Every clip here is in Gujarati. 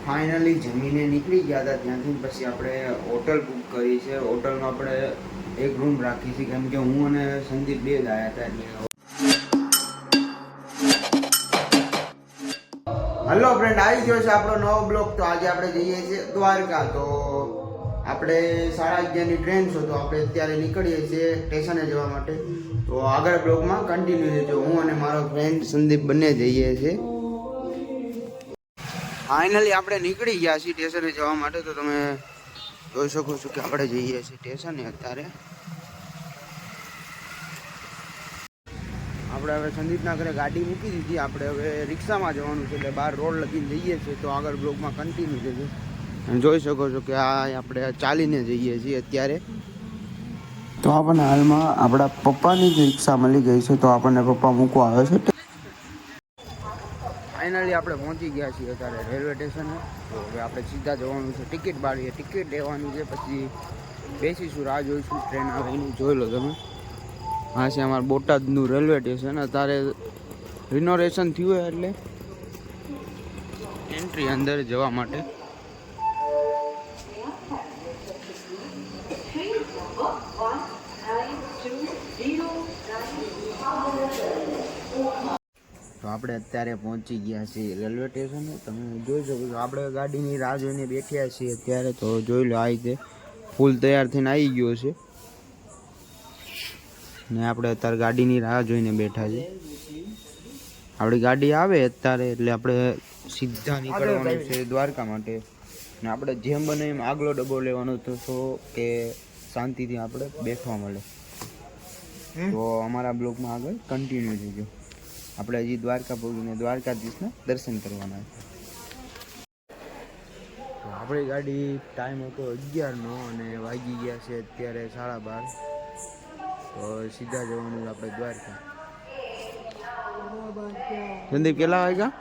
ફાઇનલી જમીને નીકળી ગયા હતા ત્યાંથી. પછી આપણે હોટલ બુક કરી છે. હોટલમાં આપણે એક રૂમ રાખી છે કેમ કે હું અને સંદીપ બે જ આવ્યા હતા એટલે. હલો ફ્રેન્ડ, આવી ગયો છે આપણો નવો બ્લોગ. તો આજે આપણે જઈએ છીએ દ્વારકા. તો આપણે 11:30ની ટ્રેન છે તો આપણે અત્યારે નીકળીએ છીએ સ્ટેશને જવા માટે. તો આગળ બ્લોગમાં કન્ટિન્યુ રહેજો. હું અને મારો ફ્રેન્ડ સંદીપ બંને જઈએ છીએ. ફાઇનલી આપણે નીકળી ગયા છીએ સ્ટેશને જવા માટે. તો તમે જોઈ શકો છો કે આપણે જઈએ છીએ સ્ટેશને અત્યારે. આપણે હવે સંદીપના ઘરે ગાડી મૂકી દીધી. આપણે હવે રિક્ષામાં જવાનું છે એટલે બહાર રોડ લગીને જઈએ છીએ. તો આગળ બ્લોગમાં કન્ટિન્યુ રહેજો. અને જોઈ શકો છો કે આ આપણે ચાલીને જઈએ છીએ અત્યારે. તો આપણને હાલમાં આપણા પપ્પાની જ રિક્ષા મળી ગઈ છે. તો આપણને પપ્પા મૂકવા આવે છે. ફાઇનલી આપણે પહોંચી ગયા છીએ અત્યારે રેલવે સ્ટેશને. તો હવે આપણે સીધા જવાનું છે ટિકિટ બાળીએ. ટિકિટ લેવાની છે પછી બેસીશું, રાહ જોઈશું ટ્રેન આવે એની. જોઈ લો તમે, હા છે અમારું બોટાદનું રેલવે સ્ટેશન. અત્યારે રિનોવેશન થયું એટલે એન્ટ્રી અંદર જવા માટે. તો આપણે અત્યારે પહોંચી ગયા છીએ રેલવે સ્ટેશને. તમે જોઈ શકો છો આપણે ગાડીની રાહ જોઈને બેઠ્યા છીએ અત્યારે. તો જોઈ લો, આ રીતે ફૂલ તૈયાર થઈને આવી ગયો છે ને આપણે અત્યારે ગાડીની રાહ જોઈને બેઠા છીએ. આપણી ગાડી આવે અત્યારે એટલે આપણે સીધા નીકળવાનું છે દ્વારકા માટે. ને આપણે જેમ બને એમ આગલો ડબ્બો લેવાનો તો કે શાંતિથી આપણે બેસવા મળે. તો અમારા બ્લોગમાં આગળ કન્ટિન્યુ થજો. આપણે હજી દ્વારકા પહોંચીને દ્વારકાધીશના દર્શન કરવાના છે. તો આપણી ગાડી ટાઈમ હતો 11નો અને વાગી ગયા છે અત્યારે 12:30. તો સીધા જવાનું આપણે દ્વારકા. સંદીપ કેટલા વાગ્યા?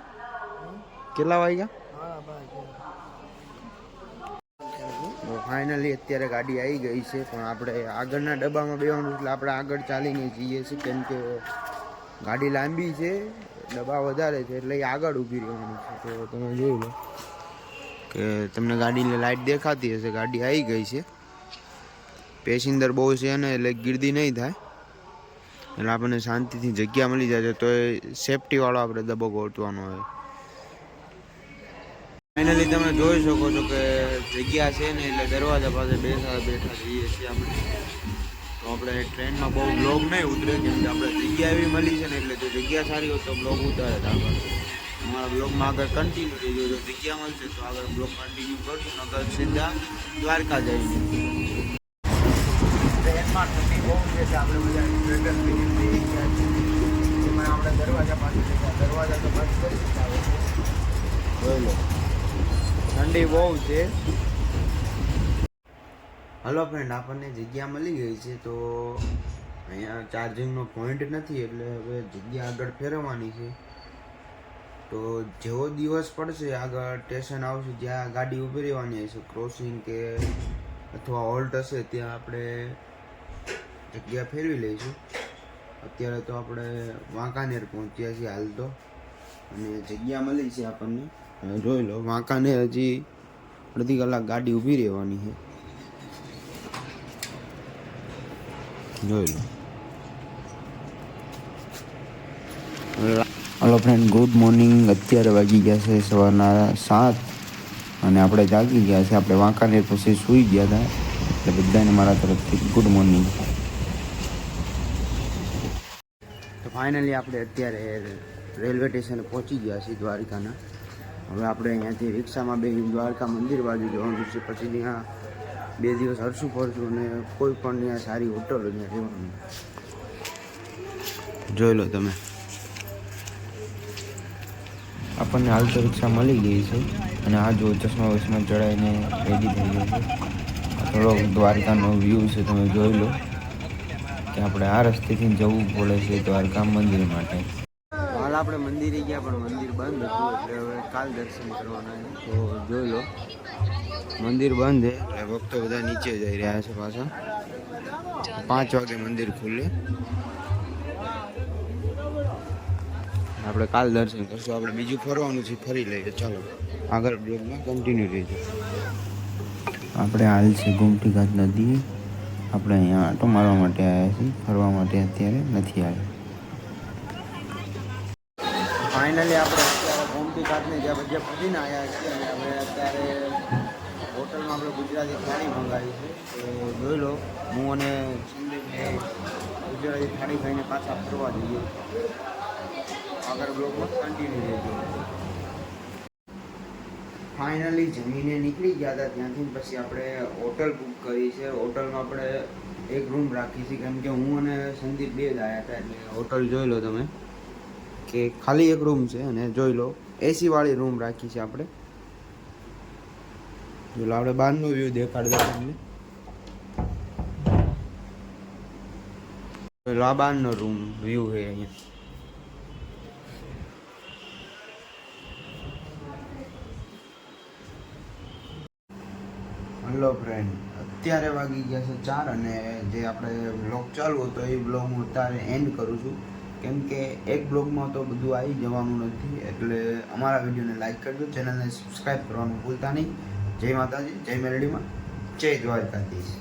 તો ફાઇનલી અત્યારે ગાડી આવી ગઈ છે. પણ આપણે આગળના ડબ્બામાં બેવાનું એટલે આપણે આગળ ચાલીને જઈએ છીએ કેમ કે ગાડી લાંબી છે, ડબ્બા વધારે છે એટલે આગળ ઊભી રહેવાનું છે. તો તમે જોઈ લો કે તમને ગાડીની લાઇટ દેખાતી હશે. ગાડી આવી ગઈ છે. પેસેન્જર બહુ છે ને એટલે ગીર્દી નહીં થાય એટલે આપણને શાંતિથી જગ્યા મળી જાય છે. તો એ સેફટીવાળો આપણે ડબ્બો ગોતવાનો હોય. ફાઇનલી તમે જોઈ શકો છો કે જગ્યા છે ને એટલે દરવાજા પાસે બેઠા જઈએ છીએ આપણે. તો આપણે ટ્રેનમાં બહુ બ્લોગ નહીં ઉતરે કેમ કે આપણે જગ્યા એવી મળી છે ને એટલે જો જગ્યા સારી હોય તો બ્લોગ ઉતારે જ આગળ. અમારા બ્લોગમાં આગળ કન્ટિન્યુ રહેજો. જો જગ્યા મળશે તો આગળ બ્લોગ કન્ટિન્યુ કરશું, નકર સીધા દ્વારકા જઈને. ટ્રેનમાં ઠંડી બહુ છે એટલે આપણે બધા સ્વેટર પહેરીને બેસી ગયા છીએ. એમાં આપણે દરવાજા પાસે દરવાજા તો બંધ કરી દીધા હોય. જોઈ લો, ઠંડી બહુ છે. હલો ફ્રેન્ડ, આપણને જગ્યા મળી ગઈ છે. તો અહીંયા ચાર્જિંગનો પોઈન્ટ નથી એટલે હવે જગ્યા આગળ ફેરવવાની છે. તો જેવો દિવસ પડશે આગળ સ્ટેશન આવશે જ્યાં ગાડી ઊભી રહેવાની હશે, ક્રોસિંગ કે અથવા હોલ્ટ હશે ત્યાં આપણે જગ્યા ફેરવી લઈશું. અત્યારે તો આપણે વાંકાનેર પહોંચ્યા છીએ હાલ તો, અને જગ્યા મળી છે આપણને. જોઈ લો, વાંકાનેર હજી અડધી કલાક ગાડી ઊભી રહેવાની છે. જોઈ લો. Hello friend, good morning. અત્યારે વાગી ગયા છે સવારના 7 અને આપણે જાગી ગયા છે. આપણે વાંકાનેર પછી સૂઈ ગયા હતા એટલે બધાને મારા તરફથી ગુડ મોર્નિંગ. તો ફાઇનલી આપણે અત્યારે રેલવે સ્ટેશને પહોંચી ગયા છીએ દ્વારકાના. હવે આપણે અહીંયાથી રિક્ષામાં બેસી દ્વારકા મંદિર બાજુ જવાનું છે. પછી ત્યાં 2 દિવસ હરશું ફરશું અને કોઈ પણ ત્યાં સારી હોટલ ત્યાં રહેવાનું. જોઈ લો તમે, આપણને હાલ તો રિક્ષા મળી ગઈ છે અને આ જો ચશ્મા વચમાં ચડાવીને રેડી થઈ ગયો છે. થોડો દ્વારકાનો વ્યૂ છે, તમે જોઈ લો કે આપણે આ રસ્તેથી જવું પડે છે દ્વારકા મંદિર માટે. હાલ આપણે મંદિરે ગયા પણ મંદિર બંધ હતું એટલે હવે કાલ દર્શન કરવાના છે. તો જોઈ લો, મંદિર બંધ છે એટલે ભક્તો બધા નીચે જઈ રહ્યા છે પાછા. 5 વાગે મંદિર ખુલે. આપણે કાલ દર્શન કરશું. આપણે બીજું ફરવાનું છે, ફરી લઈએ. ચાલો આગળ બ્લોગમાં કન્ટિન્યુ રહેજો. આપણે હાલ છે ગોમતી ઘાટ નદી. આપણે અહીંયા આંટો મારવા માટે આવ્યા છીએ, ફરવા માટે અત્યારે નથી આવ્યા. ફાઇનલી આપણે અત્યારે ગોમતી ઘાટની જે જગ્યા પહોંચીને આવ્યા છીએ અને હવે અત્યારે હોટલમાં આપણે ગુજરાતી થાળી મંગાવી છે. તો જોઈ લો, હું અને સંદીપને ગુજરાતી થાળી ખાઈને પાછા ફરવા જઈએ. આગળ બ્લોગમાં કન્ટિન્યુ રહેજો. ફાઇનલી જમીને નીકળી ગયા હતા ત્યાંથી. પછી આપણે હોટલ બુક કરી છે. હોટલમાં આપણે એક રૂમ રાખી છે, કેમ કે હું અને સંદીપ બે જ આવ્યા હતા. એટલે હોટલ જોઈ લો તમે કે ખાલી એક રૂમ છે અને જોઈ લો એસી વાળી રૂમ રાખી છે આપણે. જો આપણે બહારનો વ્યૂ દેખાડ દો તમને. આ બહારનો રૂમ વ્યૂ છે અહીંયા. હલો ફ્રેન્ડ, અત્યારે વાગી ગયા છે 4 અને જે આપણે બ્લોગ ચાલુ હતો એ બ્લોગ હું અત્યારે એન્ડ કરું છું, કેમ કે એક બ્લોગમાં તો બધું આવી જવાનું નથી. એટલે અમારા વિડીયોને લાઈક કરજો, ચેનલને સબસ્ક્રાઈબ કરવાનું ભૂલતા નહીં. જય માતાજી, જય મેલડીમાં, જય દ્વારકાધીશ.